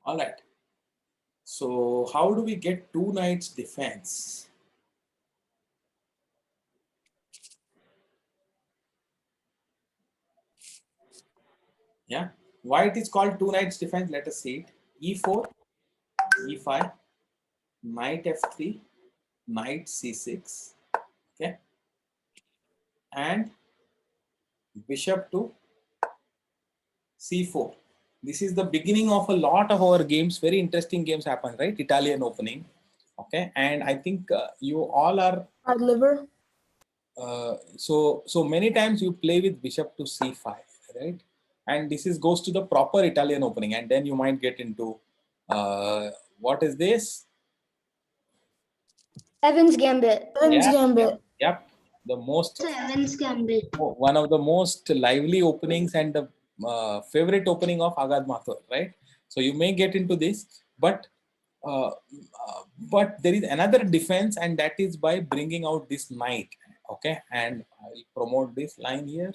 All right. So how do we get two knights defense? Yeah. Why it is called two knights defense? Let us see it. E4, E5, knight F3, knight C6. Okay. And bishop to C4. This is the beginning of a lot of our games. Very interesting games happen, right? Italian opening. Okay. And I think you all are Fried liver. So many times you play with bishop to c5, right? And this is goes to the proper Italian opening, and then you might get into what is this? Evans Gambit. Evans Gambit. Yep. The most Evans Gambit. one of the most lively openings and the favorite opening of Agad Mathur, right? So you may get into this, uh, but there is another defense, and that is by bringing out this knight. Okay, and I'll promote this line here.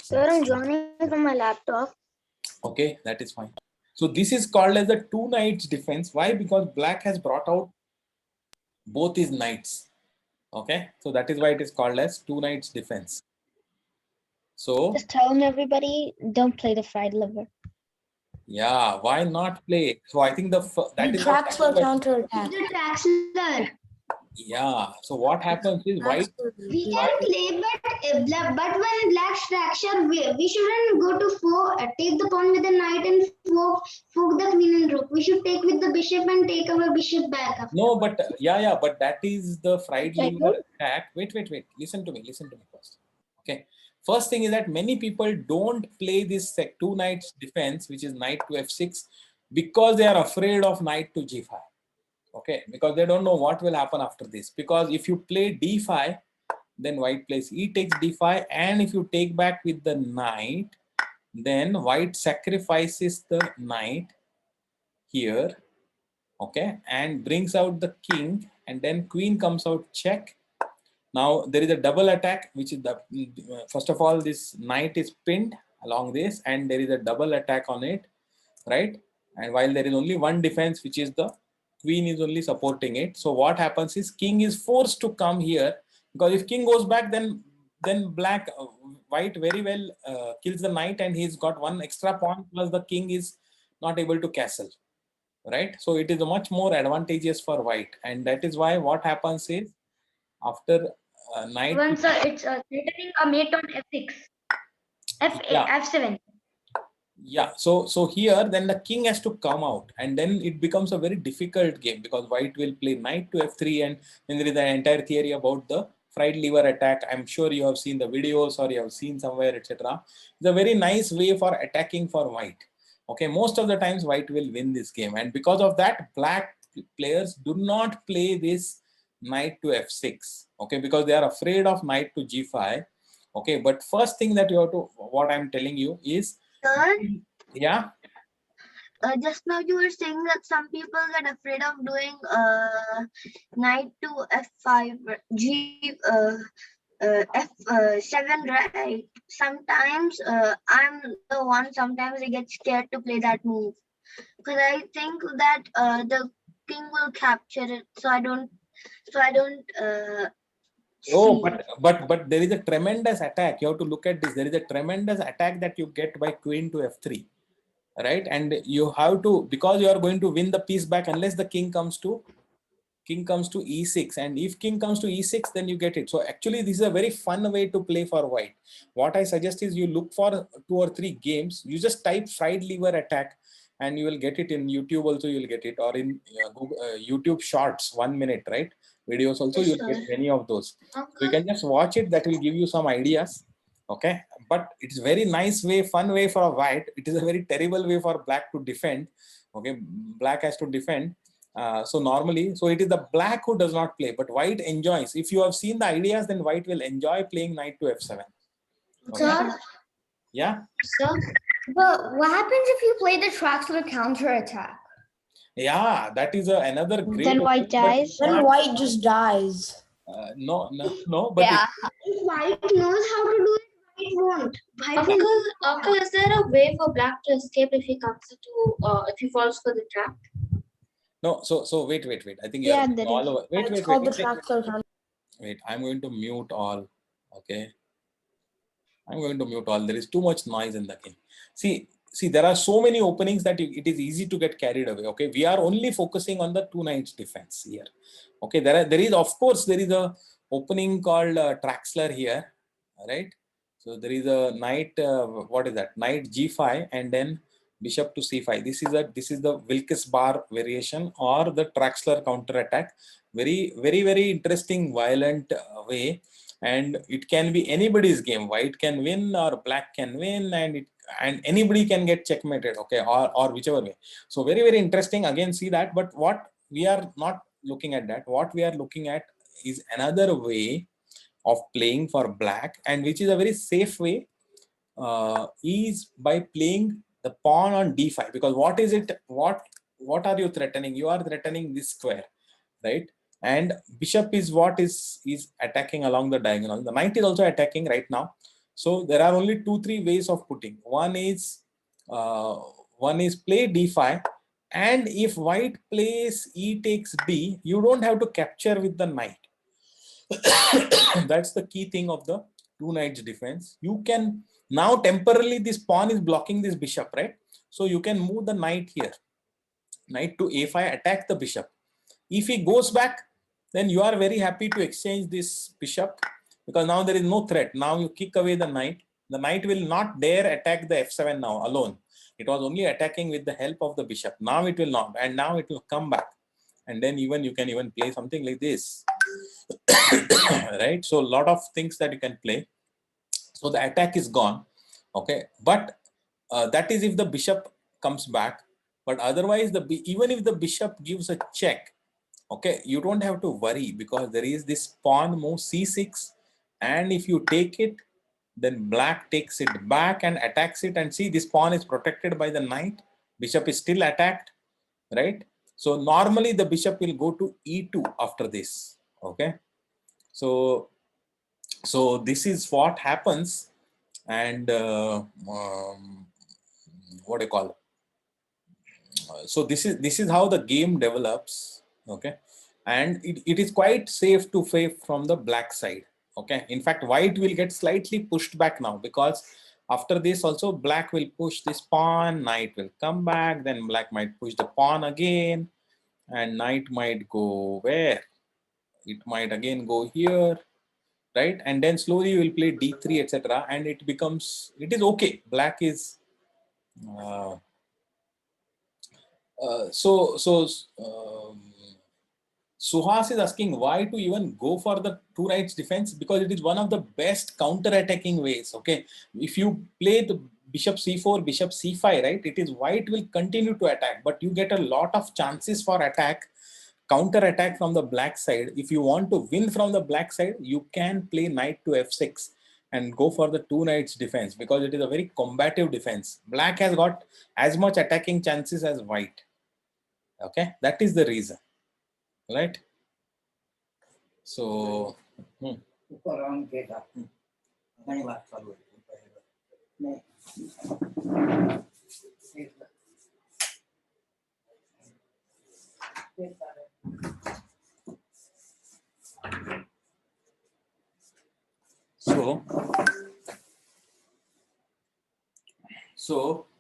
Sir, I'm joining from my laptop. Okay, that is fine. So this is called as the two knights defense. Why? Because black has brought out both his knights. Okay, so that is why it is called as two knights defense. So Just telling everybody, don't play the fried liver. yeah, why not play? So I think that is Traxler counter attack. The Traxler. Yeah. So what happens is white. We can play, but when black's Traxler, we shouldn't go to take the pawn with the knight and fork the queen and rook. We should take with the bishop and take our bishop back. No, but but that is the fried liver attack. Wait. Listen to me first. Okay. First thing is that many people don't play this two knights defense, which is knight to f6, because they are afraid of knight to g5. Okay, because they don't know what will happen after this. Because if you play d5, then white plays e takes d5, and if you take back with the knight, then white sacrifices the knight here, okay, and brings out the king, and then queen comes out check. Now there is a double attack, which is the first of all, this knight is pinned along this, and there is a double attack on it, right? And while there is only one defense, which is the queen is only supporting it. So what happens is king is forced to come here, because if king goes back, then white very well kills the knight, and he's got one extra pawn, plus the king is not able to castle, right? So it is much more advantageous for white, and that is why what happens is after knight. Once it's threatening a mate on f6, f7. Yeah, so here then the king has to come out, and then it becomes a very difficult game, because white will play knight to f3, and then there is an entire theory about the fried liver attack. I'm sure you have seen the videos, or you have seen somewhere, etc. It's a very nice way for attacking for white. Okay, most of the times white will win this game, and because of that, black players do not play this knight to f6. Okay, because they are afraid of knight to g5. Okay, but first thing that you have to, what I'm telling you is, Sir, yeah. Just now you were saying that some people get afraid of doing knight to f5, f7, right? Sometimes I'm the one. Sometimes I get scared to play that move, because I think that the king will capture it. So I don't. Oh, but there is a tremendous attack. You have to look at this. There is a tremendous attack that you get by queen to f3, right? And you have to, because you are going to win the piece back unless the king comes to e6, and if king comes to e6, then you get it. So actually this is a very fun way to play for white. What I suggest is you look for 2 or 3 games. You just type fried liver attack, and you will get it in YouTube also. You will get it, or in Google, YouTube Shorts, 1 minute, right? Videos also, you'll get many of those. So you can just watch it. That will give you some ideas. Okay, but it's very nice way, fun way for a white. It is a very terrible way for black to defend. Okay, black has to defend. So normally, so it is the black who does not play, but white enjoys. If you have seen the ideas, then white will enjoy playing knight to f7. Okay. Sir? Yeah. Sir? But what happens if you play the Traxler counter attack? Yeah, that is another great. Then white dies. Then white just dies. No. But Yeah. If white knows how to do it, It won't. Uncle, is there a way for black to escape if he comes into if he falls for the trap? No, so wait. I think Yeah, you're there all is. over. Wait, It's called the wait. Traxler Tunnel. Wait, I'm going to mute all. Okay. I'm going to mute all. There is too much noise in the game. See, there are so many openings that it is easy to get carried away. Okay, we are only focusing on the 2 knights defense here. Okay, there is of course there is a opening called Traxler here, right? So there is a knight. What is that? Knight G5 and then bishop to C5. This is the Wilkes Barre variation or the Traxler counter attack. Very interesting, violent way. And it can be anybody's game. White can win or black can win, and anybody can get checkmated, okay, or whichever way. So very interesting. Again, see that. But what we are not looking at that. What we are looking at is another way of playing for black, and which is a very safe way, is by playing the pawn on d5. Because what is it? What are you threatening? You are threatening this square, right? And bishop is what is attacking along the diagonal. The knight is also attacking right now. So there are only 2-3 ways of putting. One is play d5, and if white plays e takes d, you don't have to capture with the knight. That's the key thing of the 2 knights defense. You can now temporarily, this pawn is blocking this bishop, right? So you can move the knight here, knight to a5, attack the bishop. If he goes back, then you are very happy to exchange this bishop, because now there is no threat. Now you kick away the knight. The knight will not dare attack the f7 now alone. It was only attacking with the help of the bishop. Now it will not, and now it will come back. And then you can play something like this, right? So a lot of things that you can play. So the attack is gone, okay? But that is if the bishop comes back. But otherwise, even if the bishop gives a check, okay, you don't have to worry, because there is this pawn move c6, and if you take it, then black takes it back and attacks it. And see, this pawn is protected by the knight. Bishop is still attacked, right? So normally the bishop will go to e2 after this, okay? So this is what happens. And what do you call it? So this is how the game develops, okay? And it is quite safe to play from the black side, okay? In fact, white will get slightly pushed back now, because after this also black will push this pawn, knight will come back, then black might push the pawn again, and knight might go where? It might again go here, right? And then slowly you will play d3, etc., and it is okay. Black is Suhas is asking why to even go for the 2 knights defense, because it is one of the best counter-attacking ways. Okay, if you play the bishop c4, bishop c5, right, it is white will continue to attack, but you get a lot of chances for attack, counter-attack from the black side. If you want to win from the black side, you can play knight to f6 and go for the 2 knights defense, because it is a very combative defense. Black has got as much attacking chances as white. Okay, that is the reason, right? So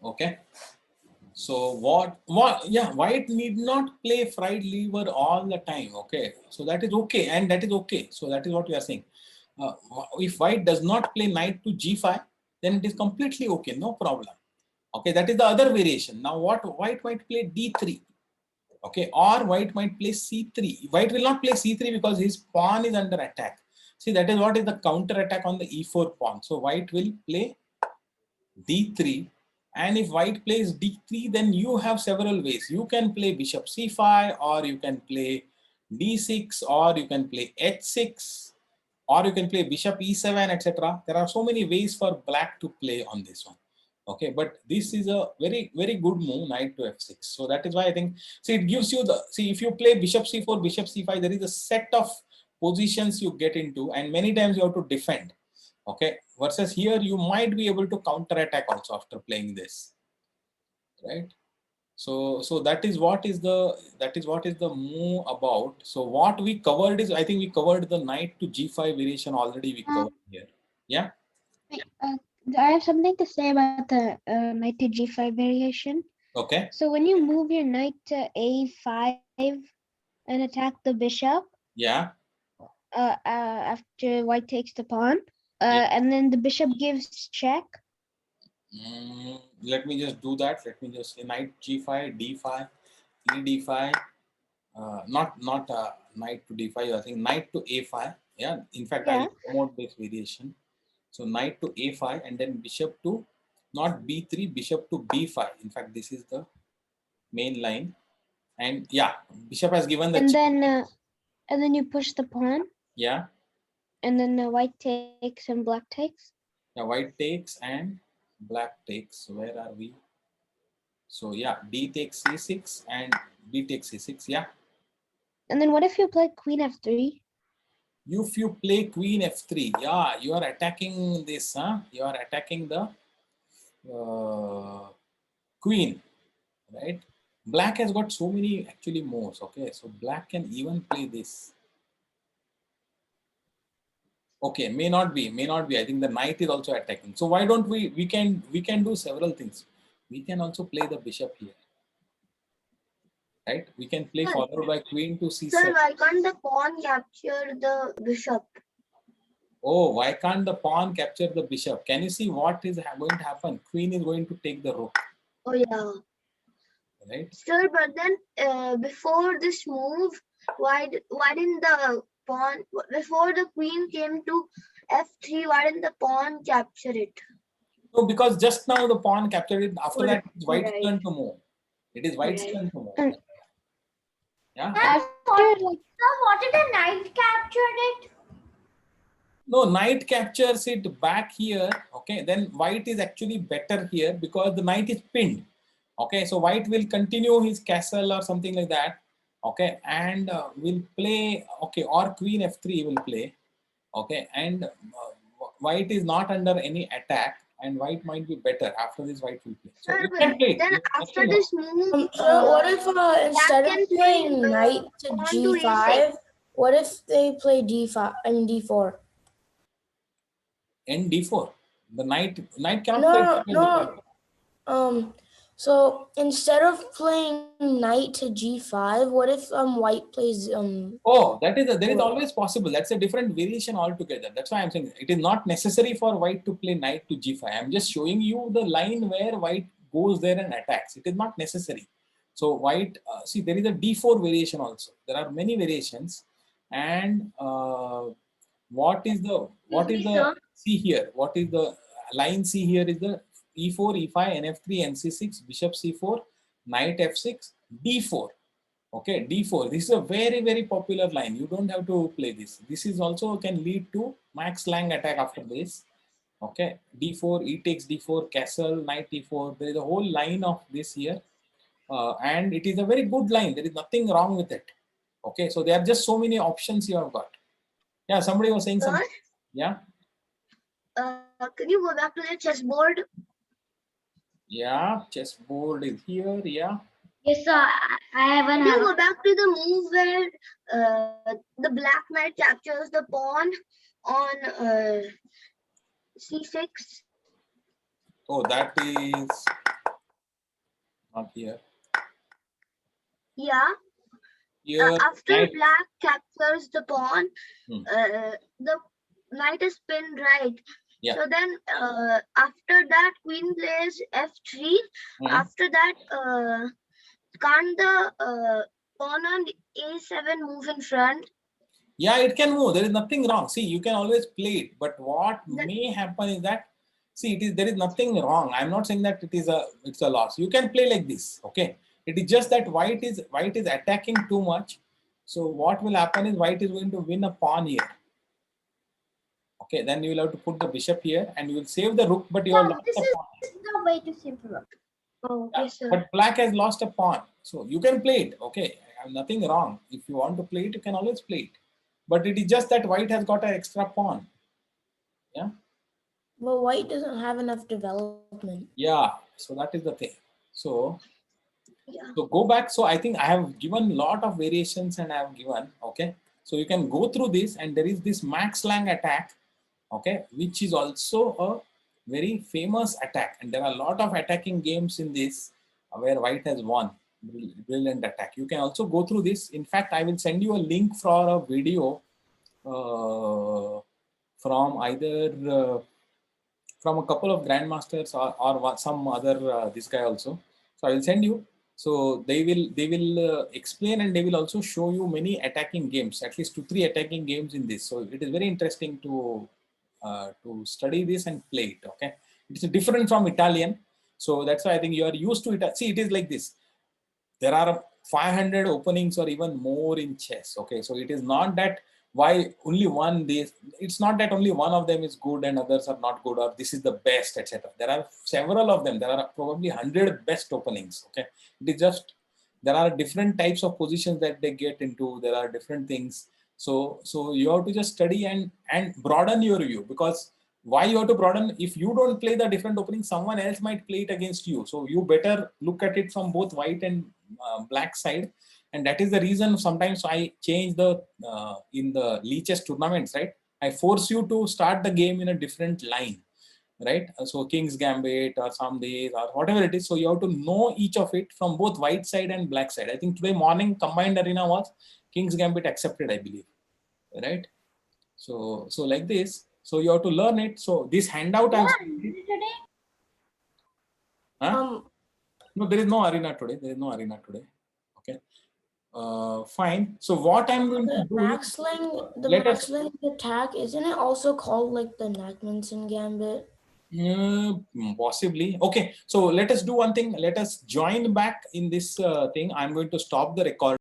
okay. So white need not play fried liver all the time, okay? So that is okay, and that is okay. So that is what we are saying. If white does not play knight to g5, then it is completely okay, no problem. Okay, that is the other variation. Now white might play d3, okay, or white might play c3. White will not play c3 because his pawn is under attack. See, that is what is the counter attack on the e4 pawn. So white will play d3, and if white plays d3, then you have several ways. You can play bishop c5, or you can play d6, or you can play h6, or you can play bishop e7, etc. There are so many ways for black to play on this one. Okay, but this is a very good move, knight to f6. So that is why I think, see, it gives you if you play bishop c4, bishop c5, there is a set of positions you get into, and many times you have to defend. Okay, versus here you might be able to counter attack also after playing this, right? So that is what is the move about. So what we covered is, I think we covered the knight to g5 variation already. We covered here. Yeah. Wait, I have something to say about the knight to g5 variation. Okay. So when you move your knight to a5 and attack the bishop, Yeah. after white takes the pawn, Yeah. and then the bishop gives check. Let me just do that. Let me just say knight g5, d5, e d5. Not knight to d5. I think knight to a5. Yeah. In fact, Yeah. I'll promote this variation. So knight to a5 and then bishop to not b3, bishop to b5. In fact, this is the main line. And yeah, bishop has given the And check. then you push the pawn, Yeah. and then white takes and black takes. Yeah, white takes and black takes. Where are we? So yeah, d takes c6 and b takes c6. Yeah. And then what if you play queen f3? If you play queen f3, yeah, you are attacking this, huh? You are attacking the queen, right? Black has got so many actually moves. Okay, so black can even play this. Okay, may not be. I think the knight is also attacking. So why don't we can do several things. We can also play the bishop here, right? We can play followed by queen to c7. Sir, why can't the pawn capture the bishop? Oh, why can't the pawn capture the bishop? Can you see what is going to happen? Queen is going to take the rook, Oh yeah. right? Sir, but then before this move, why didn't the pawn, before the queen came to f3, why didn't the pawn capture it? No, because just now the pawn captured it. After that, it's white's Right. turn to move. It is white's Right. turn to move. Mm. Yeah. After like What if the knight captured it? No, knight captures it back here. Okay, then white is actually better here because the knight is pinned. Okay, so white will continue his castle or something like that. Okay, and will play. Okay, or queen f3 will play. Okay, and white is not under any attack, and white might be better. After this, white will play. So Sir, you but can play. then after this move, So what if instead of can play, playing knight to pawn to g5, what if they play d5 and d4? And d4. The knight cannot No, play. no. So instead of playing knight to g5, what if white plays Oh, there is always possible. That's a different variation altogether. That's why I'm saying it is not necessary for white to play knight to g5. I'm just showing you the line where white goes there and attacks. It is not necessary. So white, see, there is a d4 variation also. There are many variations, and what is the see here? What is the line? See here is the e4, e5, nf3, nc6, bishop c4, knight f6, d4. Okay, d4. This is a very, very popular line. You don't have to play this. This is also can lead to Max Lang attack after this. Okay, d4, e takes d4, castle, knight e4. There is a whole line of this here. And it is a very good line. There is nothing wrong with it. Okay, so there are just so many options you have got. Yeah, somebody was saying something. Yeah. can you go back to the chessboard? Yeah, chessboard is here. Yeah. Yes, sir. I have Can an you go back to the move where the black knight captures the pawn on c6? Oh, that is not here. Yeah. Here, After knight- black captures the pawn, Hmm. the knight is pinned right. Yeah. So then after that queen plays f3. Mhm. After that, can't the pawn on a7 move in front? Yeah, it can move. There is nothing wrong. See, you can always play it. But what That- may happen is that, see, there is nothing wrong. I'm not saying that it's a loss. You can play like this. Okay. It is just that white is attacking too much. So what will happen is white is going to win a pawn here. Okay, then you will have to put the bishop here and you will save the rook, but you have lost a pawn. the way to simple. Oh, Yeah, yes, sir. but black has lost a pawn. So you can play it. Okay, I have nothing wrong. If you want to play it, you can always play it. But it is just that white has got an extra pawn. Yeah. But white doesn't have enough development. Yeah, so that is the thing. So Yeah. so go back. So I think I have given lot of variations and I have given, okay. So you can go through this, and there is this Max Lang attack, okay, which is also a very famous attack. And there are a lot of attacking games in this where white has won. Brilliant attack. You can also go through this. In fact, I will send you a link for a video from either from a couple of grandmasters or some other this guy also. So I will send you. So they will explain, and they will also show you many attacking games, at least 2-3 attacking games in this. So it is very interesting to study this and play it. Okay, it's different from Italian, so that's why I think you are used to it. See, it is like this. There are 500 openings or even more in chess. Okay, so it is not that why only one this. It's not that only one of them is good and others are not good, or this is the best, etc. There are several of them. There are probably 100 best openings. Okay, it is just there are different types of positions that they get into. There are different things. So you have to just study and broaden your view, because why you have to broaden? If you don't play the different openings, someone else might play it against you. So you better look at it from both white and black side. And that is the reason sometimes I change the in the Lichess tournaments, right? I force you to start the game in a different line, right? So King's Gambit or some days or whatever it is. So you have to know each of it from both white side and black side. I think today morning combined arena was King's Gambit accepted, I believe, right? So like this. So you have to learn it. So this handout I've huh? No, there is no arena today. There is no arena today. Okay. Fine. So what I'm going to The do Max Lang, the let Max us- Lang attack, isn't it also called like the Nackmanson Gambit? possibly. Okay. So let us do one thing. Let us join back in this thing. I'm going to stop the record.